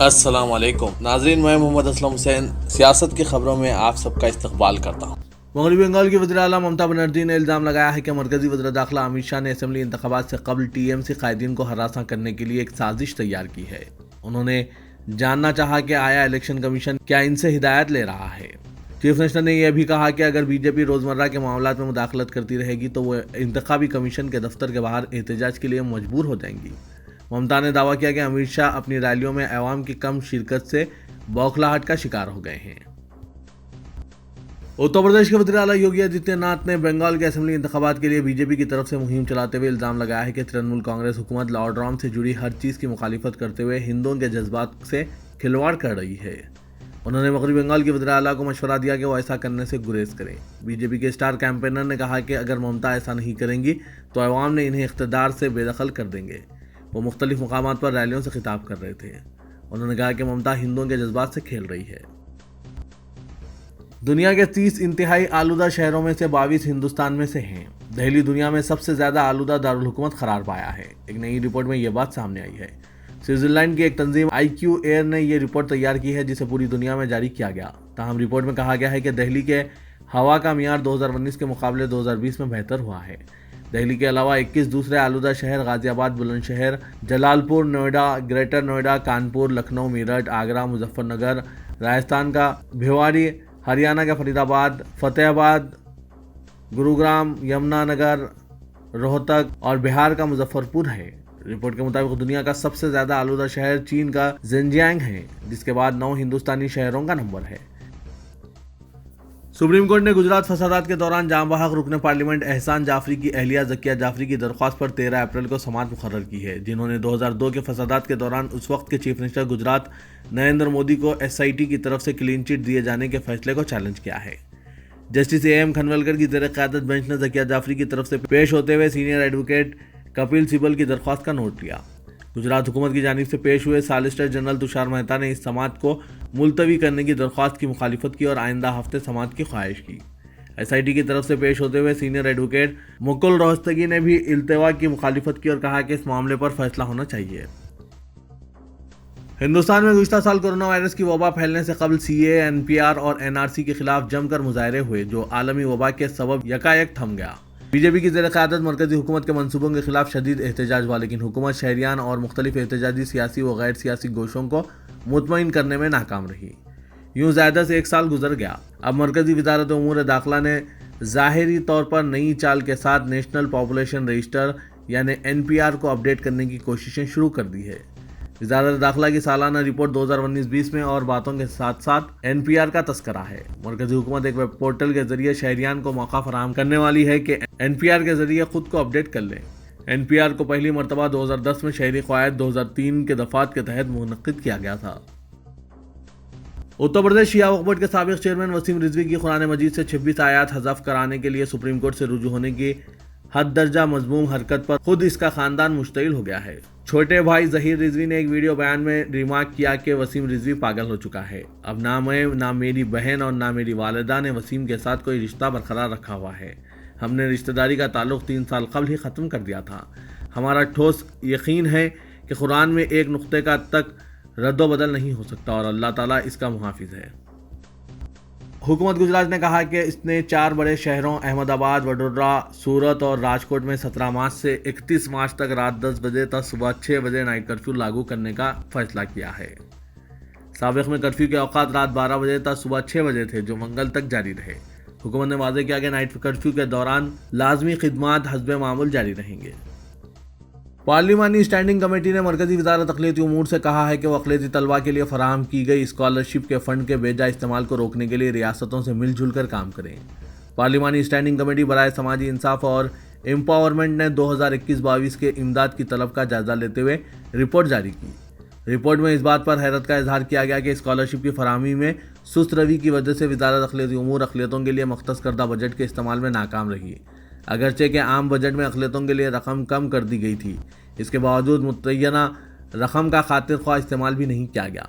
السلام علیکم ناظرین، میں محمد اسلم حسین سیاست کی خبروں میں آپ سب کا استقبال کرتا ہوں۔ مغربی بنگال کی وزیراعلیٰ ممتا بنرجی نے الزام لگایا ہے کہ مرکزی وزیر داخلہ امت شاہ نے اسمبلی انتخابات سے قبل ٹی ایم سی قائدین کو ہراساں کرنے کے لیے ایک سازش تیار کی ہے۔ انہوں نے جاننا چاہا کہ آیا الیکشن کمیشن کیا ان سے ہدایت لے رہا ہے۔ چیف منسٹر نے یہ بھی کہا کہ اگر بی جے پی روزمرہ کے معاملات میں مداخلت کرتی رہے گی تو وہ انتخابی کمیشن کے دفتر کے باہر احتجاج کے لیے مجبور ہو جائیں گی۔ ممتا نے دعویٰ کیا کہ امت شاہ اپنی ریلیوں میں عوام کی کم شرکت سے بوکھلاہٹ کا شکار ہو گئے ہیں۔ اتر پردیش کے وزیر اعلیٰ یوگی آدتیہ ناتھ نے بنگال کے اسمبلی انتخابات کے لیے بی جے پی کی طرف سے مہم چلاتے ہوئے الزام لگایا ہے کہ ترنمول کانگریس حکومت لاء اینڈ آرڈر سے جڑی ہر چیز کی مخالفت کرتے ہوئے ہندوؤں کے جذبات سے کھلواڑ کر رہی ہے۔ انہوں نے مغربی بنگال کے وزیر اعلیٰ کو مشورہ دیا کہ وہ ایسا کرنے سے گریز کریں۔ بی جے پی کے اسٹار کیمپینر نے کہا کہ اگر ممتا ایسا نہیں کریں گی تو عوام نے انہیں اقتدار سے بے دخل کر دیں گے۔ وہ مختلف مقامات پر ریلیوں سے خطاب کر رہے تھے۔ انہوں نے کہا کہ ممتا ہندوؤں کے جذبات سے کھیل رہی ہے۔ دنیا کے 30 انتہائی آلودہ شہروں میں سے 22 ہندوستان میں سے ہیں۔ دہلی دنیا میں سب سے زیادہ آلودہ دارالحکومت قرار پایا ہے۔ ایک نئی رپورٹ میں یہ بات سامنے آئی ہے۔ سوئٹزرلینڈ کی ایک تنظیم IQ Air نے یہ رپورٹ تیار کی ہے جسے پوری دنیا میں جاری کیا گیا۔ تاہم رپورٹ میں کہا گیا ہے کہ دہلی کے ہوا کا معیار 2019 کے مقابلے 2020 میں بہتر ہوا ہے۔ دہلی کے علاوہ 21 دوسرے آلودہ شہر غازی آباد، بلند شہر، جلال پور، نوئیڈا، گریٹر نوئیڈا، کانپور، لکھنؤ، میرٹھ، آگرہ، مظفر نگر، راجستھان کا بھیواری، ہریانہ کا فرید آباد، فتح آباد، گروگرام، یمنا نگر، روہتک اور بہار کا مظفر پور ہے۔ رپورٹ کے مطابق دنیا کا سب سے زیادہ آلودہ شہر چین کا زنجیانگ ہے، جس کے بعد 9 ہندوستانی شہروں کا نمبر ہے۔ سپریم کورٹ نے گجرات فسادات کے دوران جاں بحق رکن پارلیمنٹ احسان جعفری کی اہلیہ ذکیہ جعفری کی درخواست پر 13 اپریل کو سماعت مقرر کی ہے، جنہوں نے 2002 کے فسادات کے دوران اس وقت کے چیف منسٹر گجرات نریندر مودی کو SIT کی طرف سے کلین چٹ دیے جانے کے فیصلے کو چیلنج کیا ہے۔ جسٹس AM کھنولکر کی زیر قیادت بینچ نے ذکیہ جعفری کی طرف سے پیش ہوتے ہوئے سینئر ایڈوکیٹ کپل سبل کی درخواست کا نوٹ لیا۔ گجرات حکومت کی جانب سے پیش ہوئے سالیسیٹر جنرل تشار مہتا نے اس سماعت کو ملتوی کرنے کی درخواست کی مخالفت کی اور آئندہ ہفتے سماعت کی خواہش کی۔ SIT کی طرف سے پیش ہوتے ہوئے سینئر ایڈوکیٹ مکل روہتگی نے بھی التوا کی مخالفت کی اور کہا کہ اس معاملے پر فیصلہ ہونا چاہیے۔ ہندوستان میں گزشتہ سال کورونا وائرس کی وبا پھیلنے سے قبل CAA، NPR اور NRC کے خلاف جم کر مظاہرے ہوئے، جو عالمی وبا کے سبب یکایک تھم گیا۔ BJP کی زیر قیادت مرکزی حکومت کے منصوبوں کے خلاف شدید احتجاج ہوا، لیکن حکومت شہریان اور مختلف احتجاجی سیاسی و غیر سیاسی گوشوں کو مطمئن کرنے میں ناکام رہی۔ یوں زیادہ سے ایک سال گزر گیا۔ اب مرکزی وزارت امور داخلہ نے ظاہری طور پر نئی چال کے ساتھ نیشنل پاپولیشن رجسٹر یعنی NPR کو اپڈیٹ کرنے کی کوششیں شروع کر دی ہے۔ وزارت داخلہ کی سالانہ رپورٹ 2019-20 میں اور باتوں کے ساتھ ساتھ NPR کا تذکرہ ہے۔ مرکزی حکومت ایک ویب پورٹل کے ذریعے شہریان کو موقع فراہم کرنے والی ہے کہ NPR کے ذریعے خود کو اپڈیٹ کر لیں۔ NPR کو پہلی مرتبہ 2010 میں شہری قواعد 2003 کے دفعات کے تحت منعقد کیا گیا تھا۔ اتر پردیش شیعہ وقف بورڈ کے سابق چیئرمین وسیم رضوی کی قرآن مجید سے 26 آیات حذف کرانے کے لیے سپریم کورٹ سے رجوع ہونے کی حد درجہ مذموم حرکت پر خود اس کا خاندان مشتعل ہو گیا ہے۔ چھوٹے بھائی ظہیر رضوی نے ایک ویڈیو بیان میں ریمارک کیا کہ وسیم رضوی پاگل ہو چکا ہے۔ اب نہ میں، نہ میری بہن اور نہ میری والدہ نے وسیم کے ساتھ کوئی رشتہ برقرار رکھا ہوا ہے۔ ہم نے رشتہ داری کا تعلق 3 سال قبل ہی ختم کر دیا تھا۔ ہمارا ٹھوس یقین ہے کہ قرآن میں ایک نقطے کا تک رد و بدل نہیں ہو سکتا اور اللہ تعالیٰ اس کا محافظ ہے۔ حکومت گجرات نے کہا کہ اس نے 4 بڑے شہروں احمد آباد، وڈودرا، سورت اور راجکوٹ میں 17 مارچ سے 31 مارچ تک رات 10 بجے تک صبح 6 بجے نائٹ کرفیو لاگو کرنے کا فیصلہ کیا ہے۔ سابق میں کرفیو کے اوقات رات 12 بجے تک صبح 6 بجے تھے، جو منگل تک جاری رہے۔ حکومت نے واضح کیا کہ نائٹ کرفیو کے دوران لازمی خدمات حسب معمول جاری رہیں گے۔ پارلیمانی اسٹینڈنگ کمیٹی نے مرکزی وزارت اقلیتی امور سے کہا ہے کہ وہ اقلیتی طلباء کے لیے فراہم کی گئی اسکالرشپ کے فنڈ کے بے جا استعمال کو روکنے کے لیے ریاستوں سے مل جل کر کام کریں۔ پارلیمانی اسٹینڈنگ کمیٹی برائے سماجی انصاف اور امپاورمنٹ نے 2021-22 کے امداد کی طلب کا جائزہ لیتے ہوئے رپورٹ جاری کی۔ رپورٹ میں اس بات پر حیرت کا اظہار کیا گیا کہ اسکالرشپ کی فراہمی میں سست روی کی وجہ سے وزارت اقلیتی امور اقلیتوں کے لیے مختص کردہ بجٹ کے استعمال میں ناکام رہی۔ اگرچہ کہ عام بجٹ میں اقلیتوں کے لیے رقم کم کر دی گئی تھی، اس کے باوجود متعینہ رقم کا خاطر خواہ استعمال بھی نہیں کیا گیا۔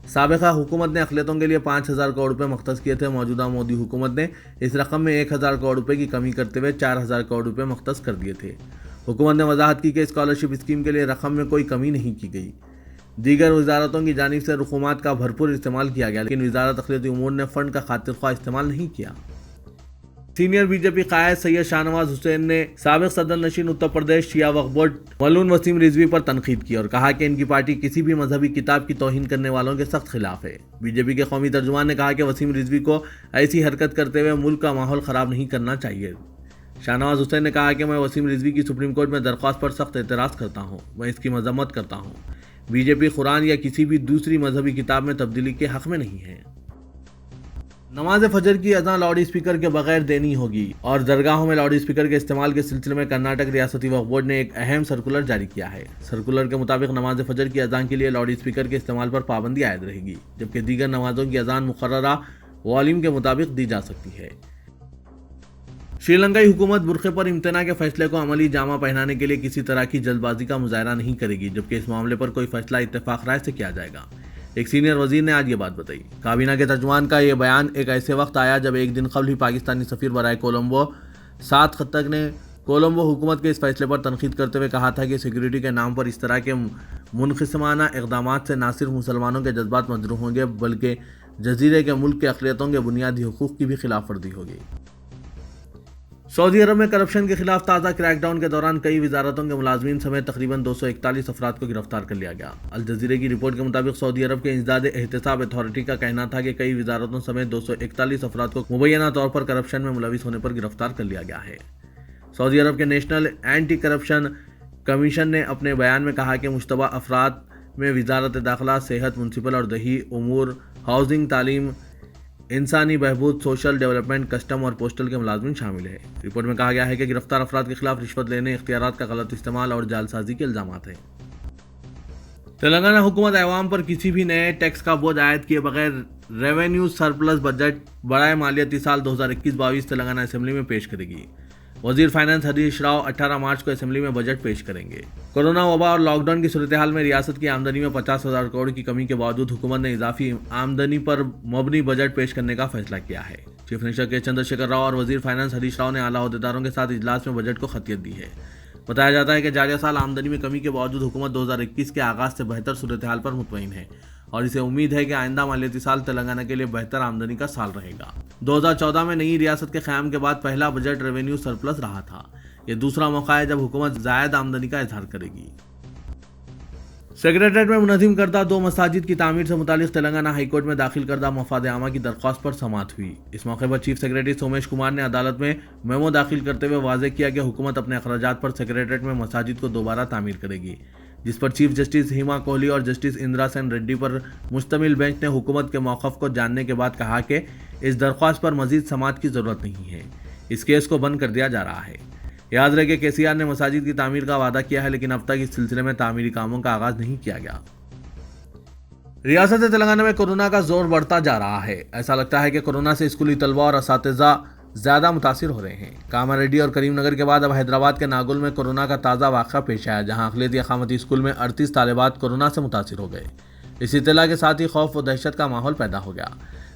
سابقہ حکومت نے اقلیتوں کے لیے 5,000 کروڑ روپے مختص کیے تھے۔ موجودہ مودی حکومت نے اس رقم میں 1,000 کروڑ روپے کی کمی کرتے ہوئے 4,000 کروڑ روپے مختص کر دیے تھے۔ حکومت نے وضاحت کی کہ اسکالرشپ اسکیم کے لیے رقم میں کوئی کمی نہیں کی گئی۔ دیگر وزارتوں کی جانب سے رقومات کا بھرپور استعمال کیا گیا، لیکن وزارت اقلیتی امور نے فنڈ کا خاطر خواہ استعمال نہیں کیا۔ سینئر بی جے پی قائد سید شاہ نواز حسین نے سابق صدر نشین اتر پردیش شیعہ وقف بورڈ مولون وسیم رضوی پر تنقید کی اور کہا کہ ان کی پارٹی کسی بھی مذہبی کتاب کی توہین کرنے والوں کے سخت خلاف ہے۔ بی جے پی کے قومی ترجمان نے کہا کہ وسیم رضوی کو ایسی حرکت کرتے ہوئے ملک کا ماحول خراب نہیں کرنا چاہیے۔ شاہ نواز حسین نے کہا کہ میں وسیم رضوی کی سپریم کورٹ میں درخواست پر سخت اعتراض کرتا ہوں، میں اس کی مذمت کرتا ہوں۔ بی جے پی قرآن یا کسی بھی دوسری مذہبی کتاب میں تبدیلی کے حق میں نہیں ہے۔ نماز فجر کی اذان لاؤڈ اسپیکر کے بغیر دینی ہوگی اور درگاہوں میں لاؤڈ اسپیکر کے استعمال کے سلسلے میں کرناٹک ریاستی وقف بورڈ نے ایک اہم سرکولر جاری کیا ہے۔ سرکولر کے مطابق نماز فجر کی اذان کے لیے لاؤڈ اسپیکر کے استعمال پر پابندی عائد رہے گی، جبکہ دیگر نمازوں کی اذان مقررہ والیوم کے مطابق دی جا سکتی ہے۔ سری لنکائی حکومت برقعے پر امتناع کے فیصلے کو عملی جامہ پہنانے کے لیے کسی طرح کی جلد بازی کا مظاہرہ نہیں کرے گی، جبکہ اس معاملے پر کوئی فیصلہ اتفاق رائے سے کیا جائے گا۔ ایک سینئر وزیر نے آج یہ بات بتائی۔ کابینہ کے ترجمان کا یہ بیان ایک ایسے وقت آیا جب ایک دن قبل ہی پاکستانی سفیر برائے کولمبو سعد خطک نے کولمبو حکومت کے اس فیصلے پر تنقید کرتے ہوئے کہا تھا کہ سیکیورٹی کے نام پر اس طرح کے منقسمانہ اقدامات سے نہ صرف مسلمانوں کے جذبات مجروح ہوں گے بلکہ جزیرے کے ملک کے اقلیتوں کے بنیادی حقوق کی بھی خلاف ورزی ہوگی۔ سعودی عرب میں کرپشن کے خلاف تازہ کریک ڈاؤن کے دوران کئی وزارتوں کے ملازمین سمیت تقریباً 241 افراد کو گرفتار کر لیا گیا۔ الجزیرہ کی رپورٹ کے مطابق سعودی عرب کے انسداد احتساب اتھارٹی کا کہنا تھا کہ کئی وزارتوں سمیت 241 افراد کو مبینہ طور پر کرپشن میں ملوث ہونے پر گرفتار کر لیا گیا ہے۔ سعودی عرب کے نیشنل اینٹی کرپشن کمیشن نے اپنے بیان میں کہا کہ مشتبہ افراد میں وزارت داخلہ، صحت، میونسپل اور دیہی امور، ہاؤسنگ، تعلیم، انسانی بہبود، سوشل ڈیولپمنٹ، کسٹم اور پوسٹل کے ملازمین شامل ہیں۔ رپورٹ میں کہا گیا ہے کہ گرفتار افراد کے خلاف رشوت لینے، اختیارات کا غلط استعمال اور جعلسازی کے الزامات ہیں۔ تلنگانہ حکومت عوام پر کسی بھی نئے ٹیکس کا بوجھ عائد کیے بغیر ریونیو سرپلس بجٹ برائے مالیاتی سال 2021-22 تلنگانہ اسمبلی میں پیش کرے گی۔ وزیر فائنانس ہریش راؤ 18 مارچ کو اسمبلی میں بجٹ پیش کریں گے۔ کورونا وبا اور لاک ڈاؤن کی صورتحال میں ریاست کی آمدنی میں 50,000 کروڑ کی کمی کے باوجود حکومت نے اضافی آمدنی پر مبنی بجٹ پیش کرنے کا فیصلہ کیا ہے۔ چیف منسٹر کے چندر شیکھر راؤ اور وزیر فائنانس ہریش راؤ نے اعلیٰ عہدیداروں کے ساتھ اجلاس میں بجٹ کو خطیت دی ہے۔ بتایا جاتا ہے کہ جاریہ سال آمدنی میں کمی کے باوجود حکومت 2021 کے آغاز سے بہتر صورتحال پر مطمئن ہے اور اسے امید ہے کہ آئندہ مالیاتی سال تلنگانہ کے لیے بہتر آمدنی کا سال رہے گا۔ 2014 میں نئی ریاست کے قیام کے بعد پہلا بجٹ ریونیو سرپلس رہا تھا۔ یہ دوسرا موقع ہے جب حکومت زائد آمدنی کا اظہار کرے گی۔ سیکریٹریٹ میں منظم کردہ 2 مساجد کی تعمیر سے متعلق تلنگانہ ہائی کورٹ میں داخل کردہ مفاد عامہ کی درخواست پر سماعت ہوئی۔ اس موقع پر چیف سیکریٹری سومیش کمار نے عدالت میں میمو داخل کرتے ہوئے واضح کیا کہ حکومت اپنے اخراجات پر سیکریٹریٹ میں مساجد کو دوبارہ تعمیر کرے گی، جس پر چیف جسٹس ہیما کوہلی اور جسٹس اندرا سین ریڈی پر مشتمل بینچ نے حکومت کے موقف کو جاننے کے بعد کہا کہ اس درخواست پر مزید سماعت کی ضرورت نہیں ہے، اس کیس کو بند کر دیا جا رہا ہے۔ یاد رہے کہ KCR نے مساجد کی تعمیر کا وعدہ کیا ہے، لیکن اب تک اس سلسلے میں تعمیری کاموں کا آغاز نہیں کیا گیا۔ ریاست تلنگانہ میں کورونا کا زور بڑھتا جا رہا ہے۔ ایسا لگتا ہے کہ کورونا سے اسکولی طلبہ اور اساتذہ زیادہ متاثر ہو رہے ہیں۔ کاماریڈی اور کریم نگر کے بعد اب حیدرآباد کے ناگل میں کورونا کا تازہ واقعہ پیش آیا، جہاں اقلیتی اقامتی اسکول میں 38 طالبات کورونا سے متاثر ہو گئے۔ اس اطلاع کے ساتھ ہی خوف و دہشت کا ماحول پیدا ہو گیا۔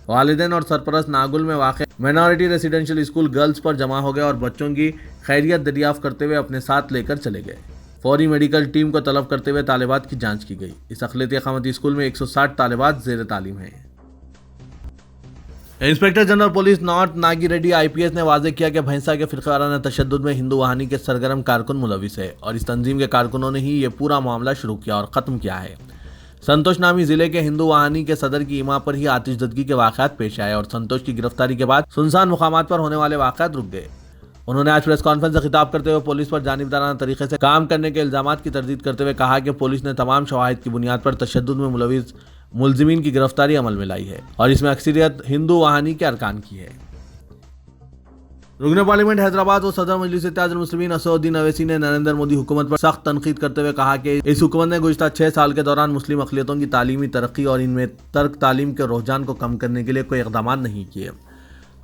والدین اور سرپرست ناگل میں واقع مائنورٹی ریزیڈنشل اسکول گرلز پر جمع ہو گئے اور بچوں کی خیریت دریافت کرتے ہوئے اپنے ساتھ لے کر چلے گئے۔ فوری میڈیکل ٹیم کو طلب کرتے ہوئے طالبات کی جانچ کی گئی۔ اس اقلیتی اقامتی اسکول میں 160 طالبات زیر تعلیم ہیں۔ Inspector general police north Nagi ready IPS نے واضح کیا کہ بھینسا کے فرقہ وارانہ تشدد میں ہندو وہانی کے سرگرم کارکن ملوث ہے اور اس تنظیم کے کارکنوں نے ہی یہ پورا معاملہ شروع کیا اور ختم کیا ہے۔ سنتوش نامی ضلع کے ہندو وہانی کے صدر کی ایما پر ہی آتش زدگی کے واقعات پیش آئے اور سنتوش کی گرفتاری کے بعد سنسان مقامات پر ہونے والے واقعات رک گئے۔ انہوں نے آج پریس کانفرنس سے خطاب کرتے ہوئے پولیس پر جانبدارانہ طریقے سے کام کرنے کے الزامات کی تردید کرتے ہوئے کہا کہ پولیس نے تمام شواہد کی بنیاد پر تشدد میں ملوث ملزمین کی گرفتاری عمل میں لائی ہے اور اس میں اکثریت ہندو وہانی کے ارکان کی ہے۔ رکن پارلیمنٹ حیدرآباد و صدر مجلس اتحاد المسلمین اسد الدین اویسی نے نریندر مودی حکومت پر سخت تنقید کرتے ہوئے کہا کہ اس حکومت نے گزشتہ 6 سال کے دوران مسلم اقلیتوں کی تعلیمی ترقی اور ان میں ترک تعلیم کے رجحان کو کم کرنے کے لیے کوئی اقدامات نہیں کیے۔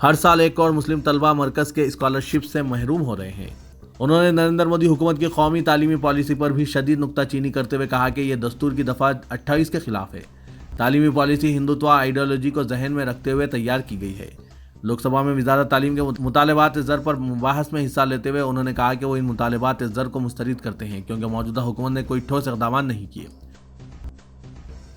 ہر سال 1 کروڑ مسلم طلبہ مرکز کے اسکالرشپ سے محروم ہو رہے ہیں۔ انہوں نے نریندر مودی حکومت کی قومی تعلیمی پالیسی پر بھی شدید نکتہ چینی کرتے ہوئے کہا کہ یہ دستور کی دفعہ 28 کے خلاف ہے۔ تعلیمی پالیسی ہندوتوا آئیڈیالوجی کو ذہن میں رکھتے ہوئے تیار کی گئی ہے۔ لوک سبھا میں وزارت تعلیم کے مطالبات زر پر بحث میں حصہ لیتے ہوئے انہوں نے کہا کہ وہ ان مطالبات زر کو مسترد کرتے ہیں کیونکہ موجودہ حکومت نے کوئی ٹھوس اقدامات نہیں کیے۔